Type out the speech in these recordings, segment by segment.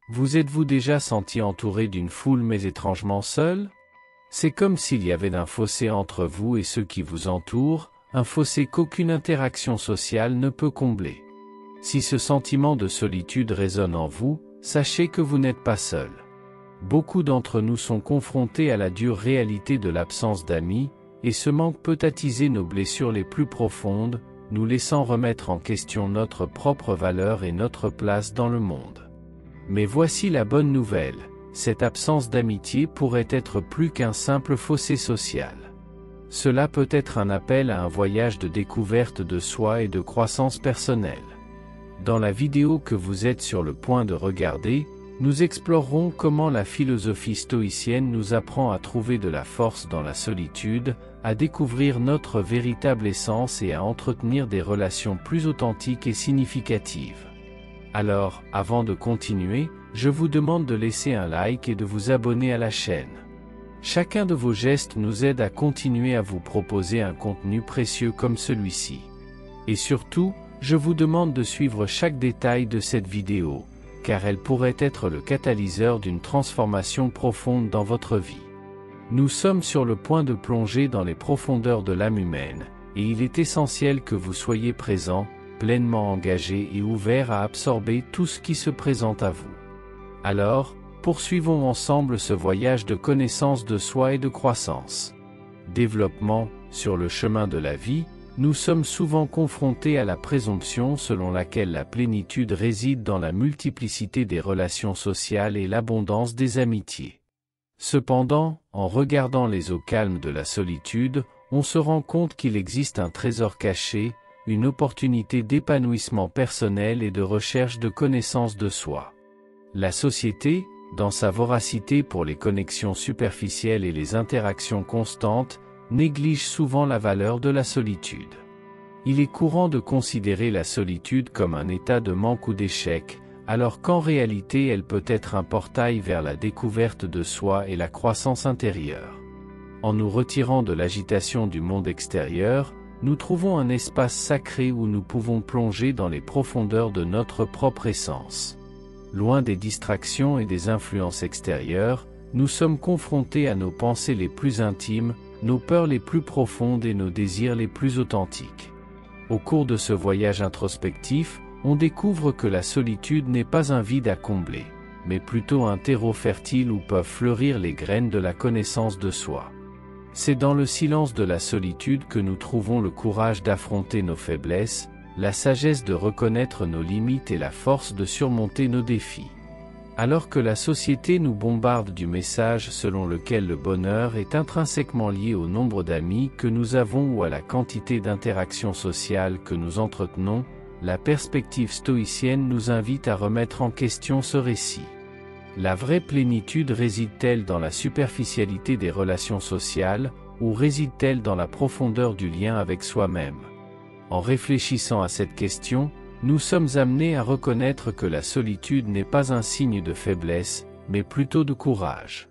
Vous êtes-vous déjà senti entouré d'une foule mais étrangement seul? C'est comme s'il y avait un fossé entre vous et ceux qui vous entourent, un fossé qu'aucune interaction sociale ne peut combler. Si ce sentiment de solitude résonne en vous, sachez que vous n'êtes pas seul. Beaucoup d'entre nous sont confrontés à la dure réalité de l'absence d'amis, et ce manque peut attiser nos blessures les plus profondes, nous laissant remettre en question notre propre valeur et notre place dans le monde. Mais voici la bonne nouvelle, cette absence d'amitié pourrait être plus qu'un simple fossé social. Cela peut être un appel à un voyage de découverte de soi et de croissance personnelle. Dans la vidéo que vous êtes sur le point de regarder, nous explorerons comment la philosophie stoïcienne nous apprend à trouver de la force dans la solitude, à découvrir notre véritable essence et à entretenir des relations plus authentiques et significatives. Alors, avant de continuer, je vous demande de laisser un like et de vous abonner à la chaîne. Chacun de vos gestes nous aide à continuer à vous proposer un contenu précieux comme celui-ci. Et surtout, je vous demande de suivre chaque détail de cette vidéo, car elle pourrait être le catalyseur d'une transformation profonde dans votre vie. Nous sommes sur le point de plonger dans les profondeurs de l'âme humaine, et il est essentiel que vous soyez présent, pleinement engagé et ouvert à absorber tout ce qui se présente à vous. Alors, poursuivons ensemble ce voyage de connaissance de soi et de croissance. Développement, sur le chemin de la vie, nous sommes souvent confrontés à la présomption selon laquelle la plénitude réside dans la multiplicité des relations sociales et l'abondance des amitiés. Cependant, en regardant les eaux calmes de la solitude, on se rend compte qu'il existe un trésor caché, une opportunité d'épanouissement personnel et de recherche de connaissance de soi. La société, dans sa voracité pour les connexions superficielles et les interactions constantes, néglige souvent la valeur de la solitude. Il est courant de considérer la solitude comme un état de manque ou d'échec, alors qu'en réalité elle peut être un portail vers la découverte de soi et la croissance intérieure. En nous retirant de l'agitation du monde extérieur, nous trouvons un espace sacré où nous pouvons plonger dans les profondeurs de notre propre essence. Loin des distractions et des influences extérieures, nous sommes confrontés à nos pensées les plus intimes, nos peurs les plus profondes et nos désirs les plus authentiques. Au cours de ce voyage introspectif, on découvre que la solitude n'est pas un vide à combler, mais plutôt un terreau fertile où peuvent fleurir les graines de la connaissance de soi. C'est dans le silence de la solitude que nous trouvons le courage d'affronter nos faiblesses, la sagesse de reconnaître nos limites et la force de surmonter nos défis. Alors que la société nous bombarde du message selon lequel le bonheur est intrinsèquement lié au nombre d'amis que nous avons ou à la quantité d'interactions sociales que nous entretenons, la perspective stoïcienne nous invite à remettre en question ce récit. La vraie plénitude réside-t-elle dans la superficialité des relations sociales, ou réside-t-elle dans la profondeur du lien avec soi-même? En réfléchissant à cette question, nous sommes amenés à reconnaître que la solitude n'est pas un signe de faiblesse, mais plutôt de courage.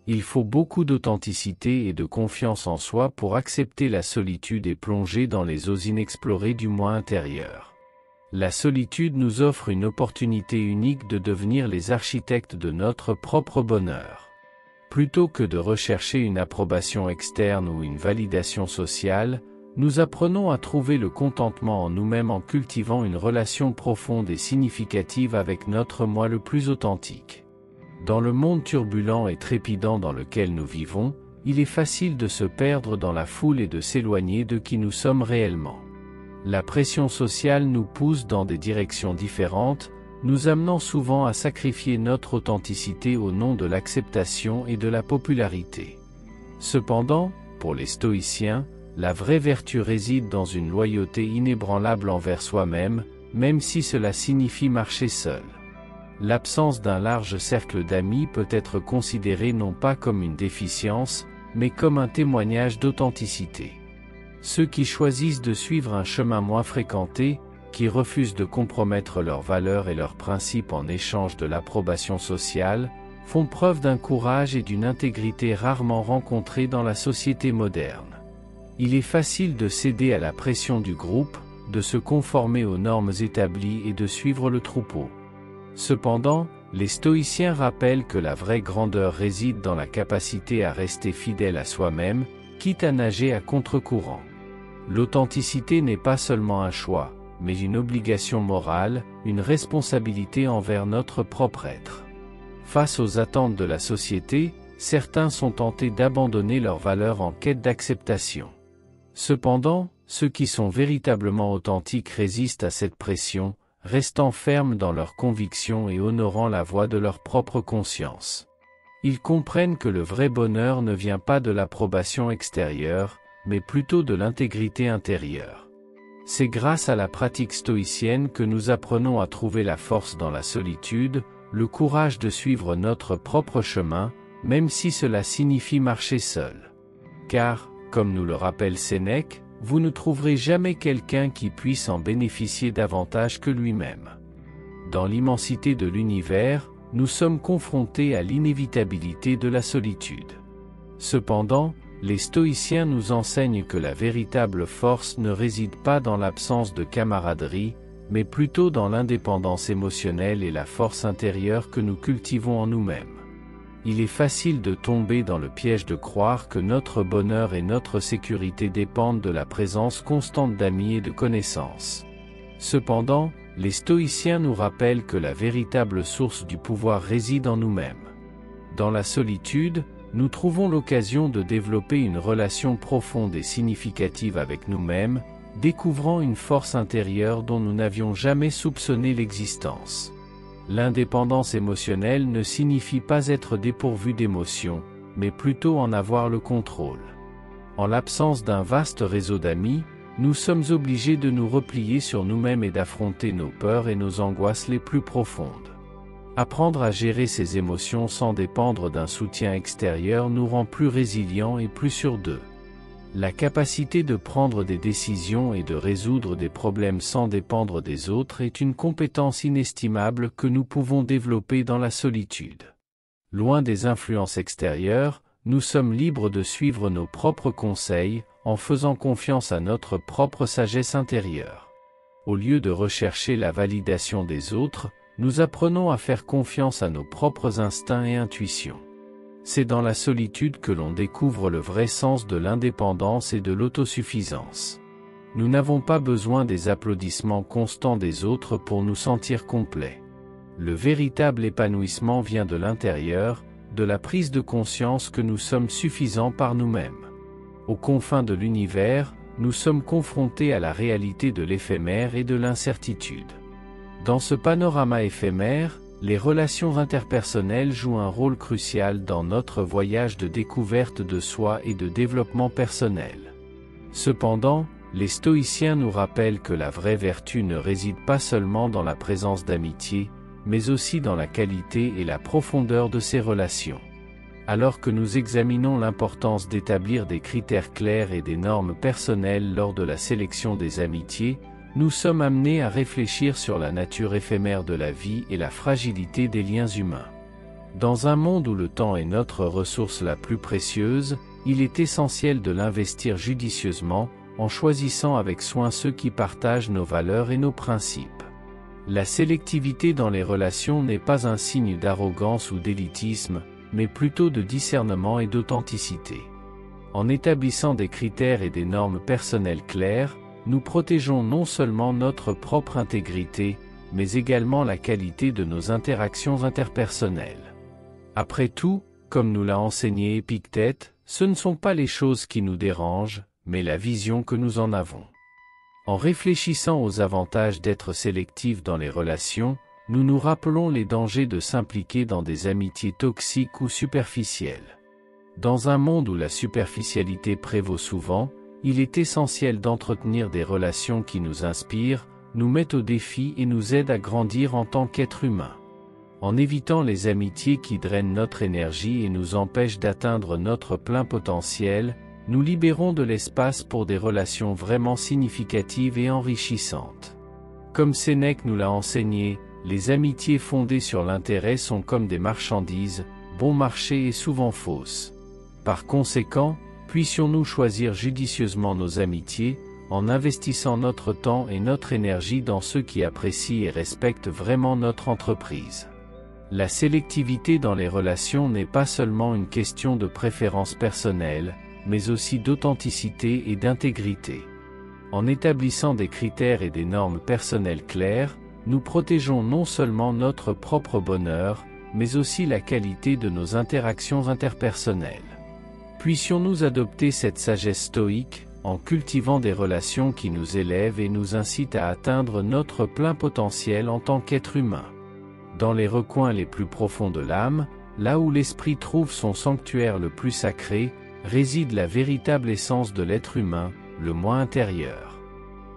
Il faut beaucoup d'authenticité et de confiance en soi pour accepter la solitude et plonger dans les eaux inexplorées du moi intérieur. La solitude nous offre une opportunité unique de devenir les architectes de notre propre bonheur. Plutôt que de rechercher une approbation externe ou une validation sociale, nous apprenons à trouver le contentement en nous-mêmes en cultivant une relation profonde et significative avec notre moi le plus authentique. Dans le monde turbulent et trépidant dans lequel nous vivons, il est facile de se perdre dans la foule et de s'éloigner de qui nous sommes réellement. La pression sociale nous pousse dans des directions différentes, nous amenant souvent à sacrifier notre authenticité au nom de l'acceptation et de la popularité. Cependant, pour les stoïciens, la vraie vertu réside dans une loyauté inébranlable envers soi-même, même si cela signifie marcher seul. L'absence d'un large cercle d'amis peut être considérée non pas comme une déficience, mais comme un témoignage d'authenticité. Ceux qui choisissent de suivre un chemin moins fréquenté, qui refusent de compromettre leurs valeurs et leurs principes en échange de l'approbation sociale, font preuve d'un courage et d'une intégrité rarement rencontrés dans la société moderne. Il est facile de céder à la pression du groupe, de se conformer aux normes établies et de suivre le troupeau. Cependant, les stoïciens rappellent que la vraie grandeur réside dans la capacité à rester fidèle à soi-même, quitte à nager à contre-courant. L'authenticité n'est pas seulement un choix, mais une obligation morale, une responsabilité envers notre propre être. Face aux attentes de la société, certains sont tentés d'abandonner leurs valeurs en quête d'acceptation. Cependant, ceux qui sont véritablement authentiques résistent à cette pression, restant fermes dans leurs convictions et honorant la voix de leur propre conscience. Ils comprennent que le vrai bonheur ne vient pas de l'approbation extérieure, mais plutôt de l'intégrité intérieure. C'est grâce à la pratique stoïcienne que nous apprenons à trouver la force dans la solitude, le courage de suivre notre propre chemin, même si cela signifie marcher seul. Car, comme nous le rappelle Sénèque, vous ne trouverez jamais quelqu'un qui puisse en bénéficier davantage que lui-même. Dans l'immensité de l'univers, nous sommes confrontés à l'inévitabilité de la solitude. Cependant, les stoïciens nous enseignent que la véritable force ne réside pas dans l'absence de camaraderie, mais plutôt dans l'indépendance émotionnelle et la force intérieure que nous cultivons en nous-mêmes. Il est facile de tomber dans le piège de croire que notre bonheur et notre sécurité dépendent de la présence constante d'amis et de connaissances. Cependant, les stoïciens nous rappellent que la véritable source du pouvoir réside en nous-mêmes. Dans la solitude, nous trouvons l'occasion de développer une relation profonde et significative avec nous-mêmes, découvrant une force intérieure dont nous n'avions jamais soupçonné l'existence. L'indépendance émotionnelle ne signifie pas être dépourvu d'émotions, mais plutôt en avoir le contrôle. En l'absence d'un vaste réseau d'amis, nous sommes obligés de nous replier sur nous-mêmes et d'affronter nos peurs et nos angoisses les plus profondes. Apprendre à gérer ces émotions sans dépendre d'un soutien extérieur nous rend plus résilients et plus sûrs d'eux. La capacité de prendre des décisions et de résoudre des problèmes sans dépendre des autres est une compétence inestimable que nous pouvons développer dans la solitude. Loin des influences extérieures, nous sommes libres de suivre nos propres conseils, en faisant confiance à notre propre sagesse intérieure. Au lieu de rechercher la validation des autres, nous apprenons à faire confiance à nos propres instincts et intuitions. C'est dans la solitude que l'on découvre le vrai sens de l'indépendance et de l'autosuffisance. Nous n'avons pas besoin des applaudissements constants des autres pour nous sentir complets. Le véritable épanouissement vient de l'intérieur, de la prise de conscience que nous sommes suffisants par nous-mêmes. Aux confins de l'univers, nous sommes confrontés à la réalité de l'éphémère et de l'incertitude. Dans ce panorama éphémère, les relations interpersonnelles jouent un rôle crucial dans notre voyage de découverte de soi et de développement personnel. Cependant, les stoïciens nous rappellent que la vraie vertu ne réside pas seulement dans la présence d'amitié, mais aussi dans la qualité et la profondeur de ces relations. Alors que nous examinons l'importance d'établir des critères clairs et des normes personnelles lors de la sélection des amitiés, nous sommes amenés à réfléchir sur la nature éphémère de la vie et la fragilité des liens humains. Dans un monde où le temps est notre ressource la plus précieuse, il est essentiel de l'investir judicieusement, en choisissant avec soin ceux qui partagent nos valeurs et nos principes. La sélectivité dans les relations n'est pas un signe d'arrogance ou d'élitisme, mais plutôt de discernement et d'authenticité. En établissant des critères et des normes personnelles claires, nous protégeons non seulement notre propre intégrité, mais également la qualité de nos interactions interpersonnelles. Après tout, comme nous l'a enseigné Épictète, ce ne sont pas les choses qui nous dérangent, mais la vision que nous en avons. En réfléchissant aux avantages d'être sélectif dans les relations, nous nous rappelons les dangers de s'impliquer dans des amitiés toxiques ou superficielles. Dans un monde où la superficialité prévaut souvent, il est essentiel d'entretenir des relations qui nous inspirent, nous mettent au défi et nous aident à grandir en tant qu'êtres humains. En évitant les amitiés qui drainent notre énergie et nous empêchent d'atteindre notre plein potentiel, nous libérons de l'espace pour des relations vraiment significatives et enrichissantes. Comme Sénèque nous l'a enseigné, les amitiés fondées sur l'intérêt sont comme des marchandises, bon marché et souvent fausses. Par conséquent, puissions-nous choisir judicieusement nos amitiés, en investissant notre temps et notre énergie dans ceux qui apprécient et respectent vraiment notre entreprise. La sélectivité dans les relations n'est pas seulement une question de préférence personnelle, mais aussi d'authenticité et d'intégrité. En établissant des critères et des normes personnelles claires, nous protégeons non seulement notre propre bonheur, mais aussi la qualité de nos interactions interpersonnelles. Puissions-nous adopter cette sagesse stoïque, en cultivant des relations qui nous élèvent et nous incitent à atteindre notre plein potentiel en tant qu'être humain. Dans les recoins les plus profonds de l'âme, là où l'esprit trouve son sanctuaire le plus sacré, réside la véritable essence de l'être humain, le moi intérieur.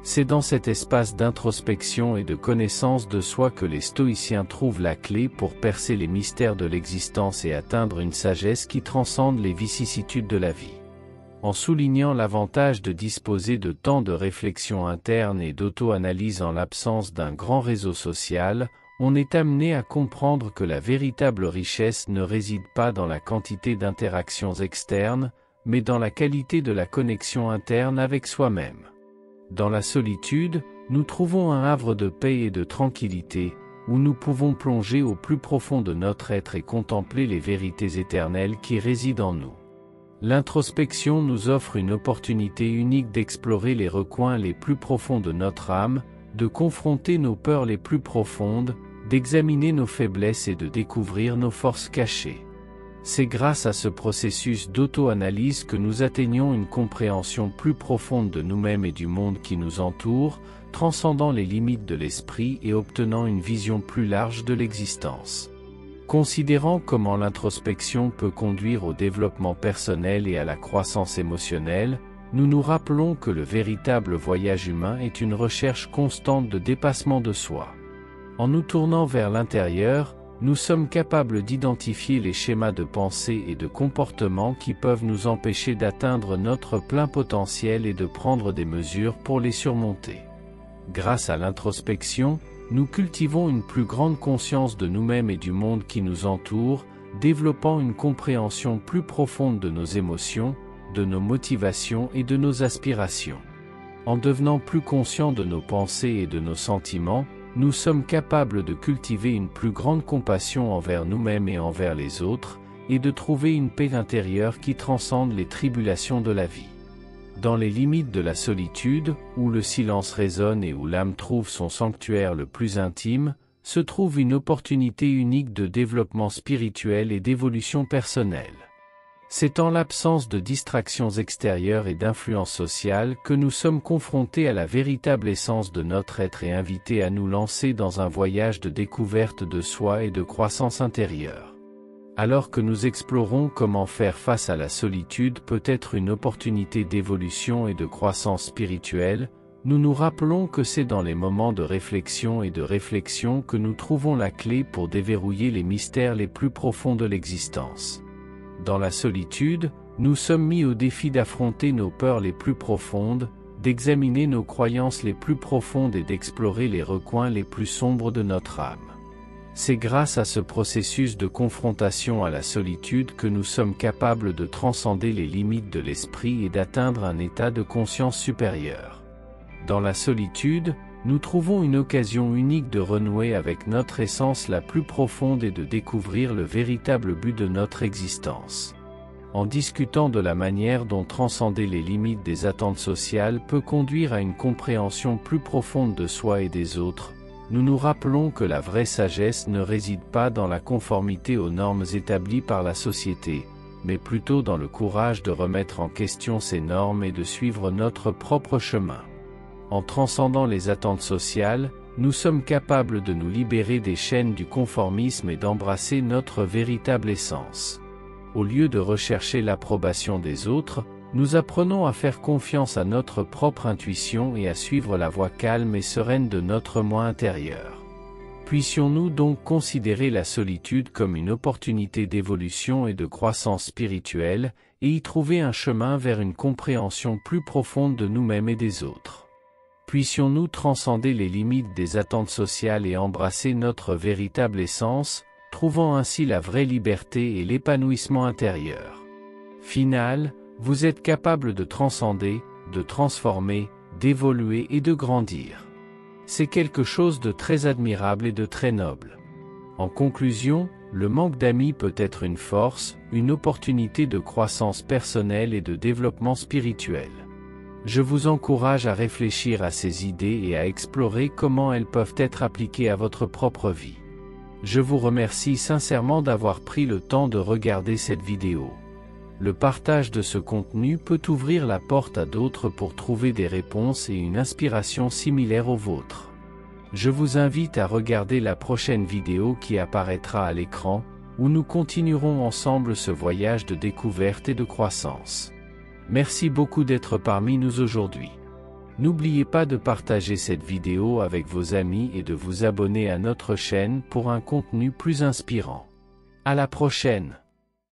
C'est dans cet espace d'introspection et de connaissance de soi que les stoïciens trouvent la clé pour percer les mystères de l'existence et atteindre une sagesse qui transcende les vicissitudes de la vie. En soulignant l'avantage de disposer de temps de réflexion interne et d'auto-analyse en l'absence d'un grand réseau social, on est amené à comprendre que la véritable richesse ne réside pas dans la quantité d'interactions externes, mais dans la qualité de la connexion interne avec soi-même. Dans la solitude, nous trouvons un havre de paix et de tranquillité, où nous pouvons plonger au plus profond de notre être et contempler les vérités éternelles qui résident en nous. L'introspection nous offre une opportunité unique d'explorer les recoins les plus profonds de notre âme, de confronter nos peurs les plus profondes, d'examiner nos faiblesses et de découvrir nos forces cachées. C'est grâce à ce processus d'auto-analyse que nous atteignons une compréhension plus profonde de nous-mêmes et du monde qui nous entoure, transcendant les limites de l'esprit et obtenant une vision plus large de l'existence. Considérant comment l'introspection peut conduire au développement personnel et à la croissance émotionnelle, nous nous rappelons que le véritable voyage humain est une recherche constante de dépassement de soi. En nous tournant vers l'intérieur, nous sommes capables d'identifier les schémas de pensée et de comportement qui peuvent nous empêcher d'atteindre notre plein potentiel et de prendre des mesures pour les surmonter. Grâce à l'introspection, nous cultivons une plus grande conscience de nous-mêmes et du monde qui nous entoure, développant une compréhension plus profonde de nos émotions, de nos motivations et de nos aspirations. En devenant plus conscients de nos pensées et de nos sentiments, nous sommes capables de cultiver une plus grande compassion envers nous-mêmes et envers les autres, et de trouver une paix intérieure qui transcende les tribulations de la vie. Dans les limites de la solitude, où le silence résonne et où l'âme trouve son sanctuaire le plus intime, se trouve une opportunité unique de développement spirituel et d'évolution personnelle. C'est en l'absence de distractions extérieures et d'influences sociales que nous sommes confrontés à la véritable essence de notre être et invités à nous lancer dans un voyage de découverte de soi et de croissance intérieure. Alors que nous explorons comment faire face à la solitude peut être une opportunité d'évolution et de croissance spirituelle, nous nous rappelons que c'est dans les moments de réflexion et de réflexion que nous trouvons la clé pour déverrouiller les mystères les plus profonds de l'existence. Dans la solitude, nous sommes mis au défi d'affronter nos peurs les plus profondes, d'examiner nos croyances les plus profondes et d'explorer les recoins les plus sombres de notre âme. C'est grâce à ce processus de confrontation à la solitude que nous sommes capables de transcender les limites de l'esprit et d'atteindre un état de conscience supérieur. Dans la solitude, nous trouvons une occasion unique de renouer avec notre essence la plus profonde et de découvrir le véritable but de notre existence. En discutant de la manière dont transcender les limites des attentes sociales peut conduire à une compréhension plus profonde de soi et des autres, nous nous rappelons que la vraie sagesse ne réside pas dans la conformité aux normes établies par la société, mais plutôt dans le courage de remettre en question ces normes et de suivre notre propre chemin. En transcendant les attentes sociales, nous sommes capables de nous libérer des chaînes du conformisme et d'embrasser notre véritable essence. Au lieu de rechercher l'approbation des autres, nous apprenons à faire confiance à notre propre intuition et à suivre la voie calme et sereine de notre moi intérieur. Puissions-nous donc considérer la solitude comme une opportunité d'évolution et de croissance spirituelle, et y trouver un chemin vers une compréhension plus profonde de nous-mêmes et des autres. Puissions-nous transcender les limites des attentes sociales et embrasser notre véritable essence, trouvant ainsi la vraie liberté et l'épanouissement intérieur. Final, vous êtes capable de transcender, de transformer, d'évoluer et de grandir. C'est quelque chose de très admirable et de très noble. En conclusion, le manque d'amis peut être une force, une opportunité de croissance personnelle et de développement spirituel. Je vous encourage à réfléchir à ces idées et à explorer comment elles peuvent être appliquées à votre propre vie. Je vous remercie sincèrement d'avoir pris le temps de regarder cette vidéo. Le partage de ce contenu peut ouvrir la porte à d'autres pour trouver des réponses et une inspiration similaire aux vôtres. Je vous invite à regarder la prochaine vidéo qui apparaîtra à l'écran, où nous continuerons ensemble ce voyage de découverte et de croissance. Merci beaucoup d'être parmi nous aujourd'hui. N'oubliez pas de partager cette vidéo avec vos amis et de vous abonner à notre chaîne pour un contenu plus inspirant. À la prochaine!